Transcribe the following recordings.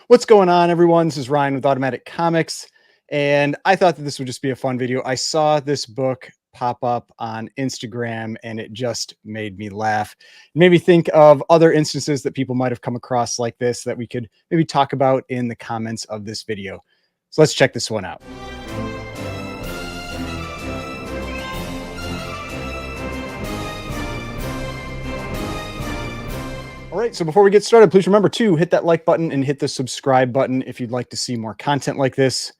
What's going on, everyone? This is Ryan with Automatic Comics, and I thought that this would just be a fun video. I saw this book pop up on Instagram, and it just made me laugh. It made me think of other instances that people might have come across like this that we could maybe talk about in the comments of this video. So let's check this one out. All right, so before we get started, please remember to hit that like button and hit the subscribe button if you'd like to see more content like this.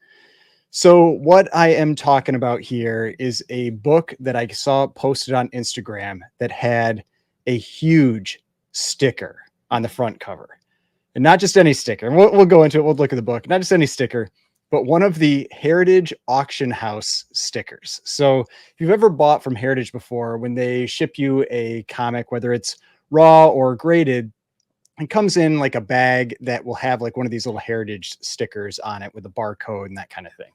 So what I am talking about here is a book that I saw posted on Instagram that had a huge sticker on the front cover. And not just any sticker. We'll go into it. We'll look at the book. Not just any sticker, but one of the Heritage Auction House stickers. So if you've ever bought from Heritage before, when they ship you a comic, whether it's raw or graded, it comes in like a bag that will have like one of these little Heritage stickers on it with a barcode and that kind of thing.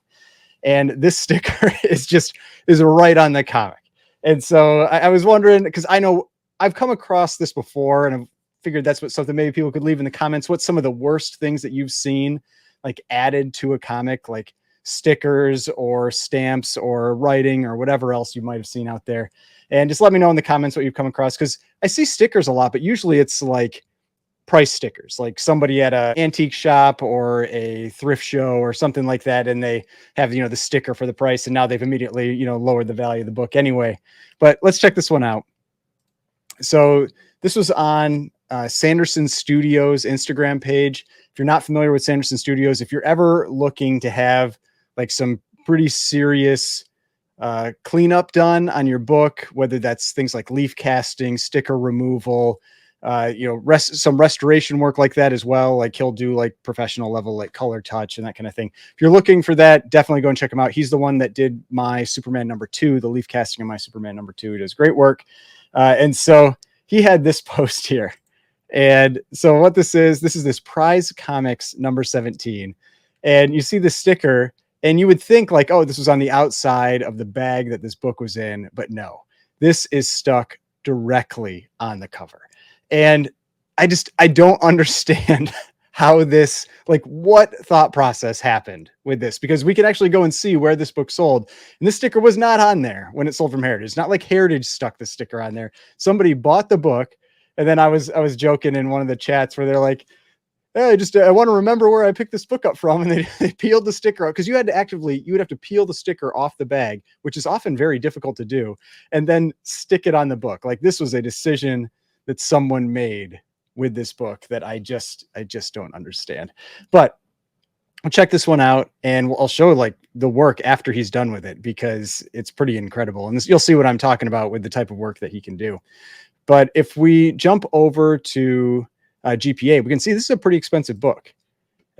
And this sticker is right on the comic. And so I was wondering, because I know I've come across this before, and I've figured that's something maybe people could leave in the comments. What's some of the worst things that you've seen like added to a comic, like stickers or stamps or writing or whatever else you might have seen out there? And just let me know in the comments what you've come across, because I see stickers a lot, but usually it's like price stickers, like somebody at an antique shop or a thrift show or something like that, and they have the sticker for the price, and now they've immediately lowered the value of the book anyway. But let's check this one out. So this was on Sanderson Studios Instagram page. If you're not familiar with Sanderson Studios, if you're ever looking to have like some pretty serious cleanup done on your book, whether that's things like leaf casting, sticker removal, some restoration work like that as well. Like he'll do like professional level, like color touch and that kind of thing. If you're looking for that, definitely go and check him out. He's the one that did my Superman #2, the leaf casting of my Superman #2. He does great work. And so he had this post here. And so what this is this Prize Comics #17. And you see the sticker and you would think like, oh, this was on the outside of the bag that this book was in, but no, this is stuck directly on the cover. And I don't understand how this, like what thought process happened with this, because we can actually go and see where this book sold. And this sticker was not on there when it sold from Heritage. It's not like Heritage stuck the sticker on there. Somebody bought the book. And then I was joking in one of the chats where they're like, hey, I want to remember where I picked this book up from. And they peeled the sticker out, because you would have to peel the sticker off the bag, which is often very difficult to do, and then stick it on the book. Like this was a decision that someone made with this book that I just don't understand. But I'll check this one out and I'll show like the work after he's done with it, because it's pretty incredible. And you'll see what I'm talking about with the type of work that he can do. But if we jump over to GPA, we can see this is a pretty expensive book.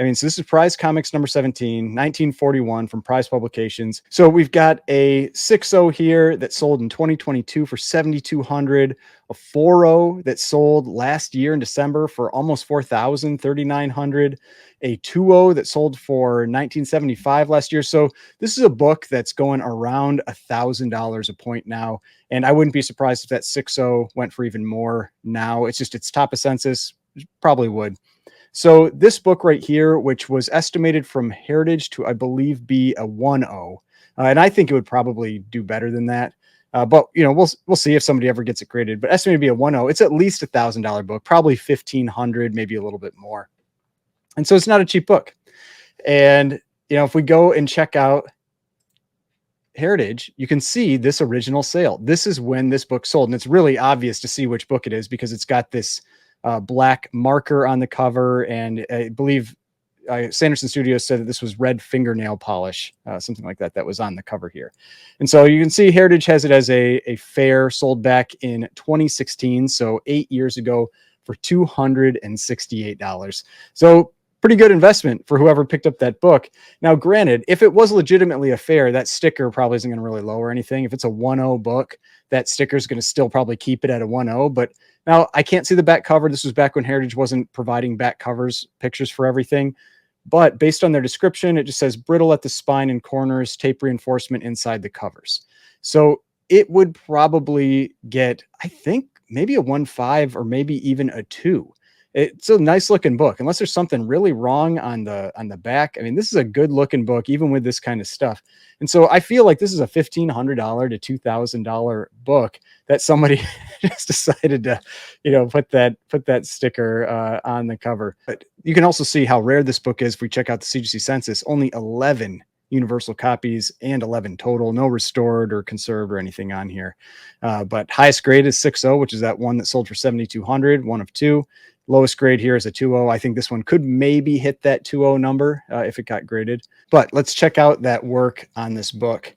I mean, so this is Prize Comics #17, 1941 from Prize Publications. So we've got a 6.0 here that sold in 2022 for $7,200, a 4.0 that sold last year in December for almost $4,000, $3,900, a 2.0 that sold for $1,975 last year. So this is a book that's going around $1,000 a point now. And I wouldn't be surprised if that 6.0 went for even more now. It's top of census, probably would. So this book right here, which was estimated from Heritage to, I believe, be a 1.0, and I think it would probably do better than that. But we'll see if somebody ever gets it graded. But estimated to be a 1.0, it's at least $1,000 book, probably $1,500, maybe a little bit more. And so it's not a cheap book. And if we go and check out Heritage, you can see this original sale. This is when this book sold, and it's really obvious to see which book it is, because it's got this black marker on the cover, and I believe Sanderson Studios said that this was red fingernail polish, something like that was on the cover here. And so you can see Heritage has it as a fair, sold back in 2016, so 8 years ago, for $268. So pretty good investment for whoever picked up that book. Now, granted, if it was legitimately a fair, that sticker probably isn't going to really lower anything. If it's a 1.0 book, that sticker is going to still probably keep it at a 1.0. But now I can't see the back cover. This was back when Heritage wasn't providing back covers, pictures for everything. But based on their description, it just says brittle at the spine and corners, tape reinforcement inside the covers. So it would probably get, I think, maybe a 1.5 or maybe even a 2. It's a nice looking book, unless there's something really wrong on the back. I mean, this is a good looking book, even with this kind of stuff. And so I feel like this is a $1,500 to $2,000 book that somebody just decided to, put that sticker on the cover. But you can also see how rare this book is. If we check out the CGC census, only 11 universal copies and 11 total, no restored or conserved or anything on here. But highest grade is 6.0, which is that one that sold for 7,200, one of two. Lowest grade here is a 2.0. I think this one could maybe hit that 2.0 number if it got graded. But let's check out that work on this book.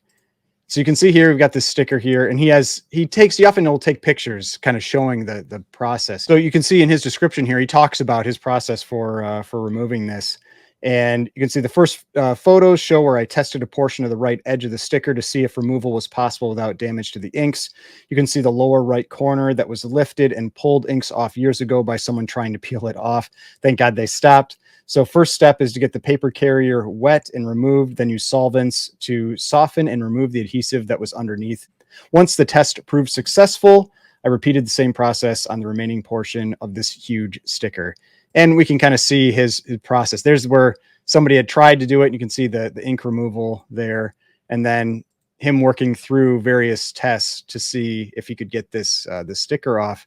So you can see here, we've got this sticker here, and he often will take pictures kind of showing the process. So you can see in his description here, he talks about his process for removing this. And you can see the first photos show where I tested a portion of the right edge of the sticker to see if removal was possible without damage to the inks. You can see the lower right corner that was lifted and pulled inks off years ago by someone trying to peel it off. Thank God they stopped. So first step is to get the paper carrier wet and removed, then use solvents to soften and remove the adhesive that was underneath. Once the test proved successful, I repeated the same process on the remaining portion of this huge sticker. And we can kind of see his process. There's where somebody had tried to do it. And you can see the ink removal there. And then him working through various tests to see if he could get this sticker off.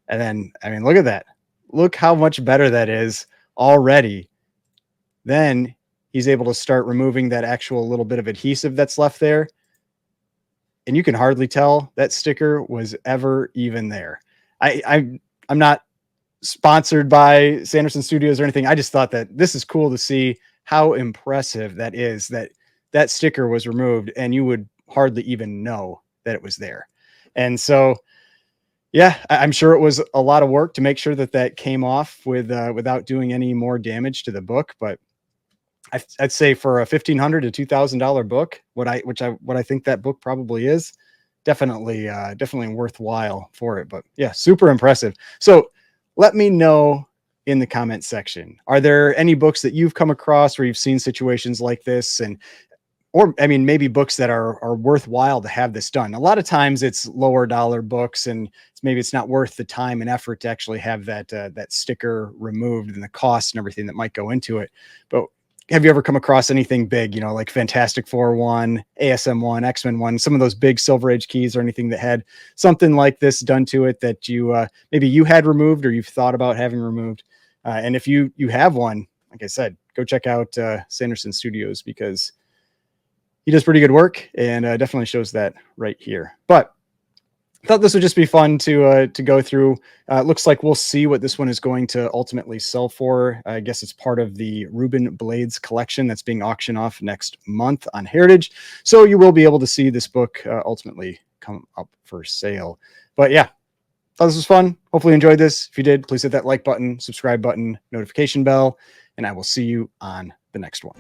And then, I mean, look at that. Look how much better that is already. Then he's able to start removing that actual little bit of adhesive that's left there. And you can hardly tell that sticker was ever even there. I'm not sponsored by Sanderson Studios or anything. I just thought that this is cool to see how impressive that is, that sticker was removed and you would hardly even know that it was there. And so, yeah, I'm sure it was a lot of work to make sure that came off without doing any more damage to the book. But I'd say for a $1,500 to $2,000 book, what I think that book probably is, definitely worthwhile for it. But yeah, super impressive. So let me know in the comment section. Are there any books that you've come across where you've seen situations like this? Or I mean, maybe books that are worthwhile to have this done. A lot of times it's lower dollar books and maybe it's not worth the time and effort to actually have that sticker removed and the cost and everything that might go into it. But have you ever come across anything big, like Fantastic Four 1, ASM 1, X-Men 1, some of those big Silver Age keys or anything that had something like this done to it that maybe you had removed or you've thought about having removed? And if you have one, like I said, go check out Sanderson Studios because he does pretty good work and definitely shows that right here. But I thought this would just be fun to go through. It looks like we'll see what this one is going to ultimately sell for. I guess it's part of the Reuben Blades collection that's being auctioned off next month on Heritage. So you will be able to see this book ultimately come up for sale. But yeah, thought this was fun. Hopefully you enjoyed this. If you did, please hit that like button, subscribe button, notification bell, and I will see you on the next one.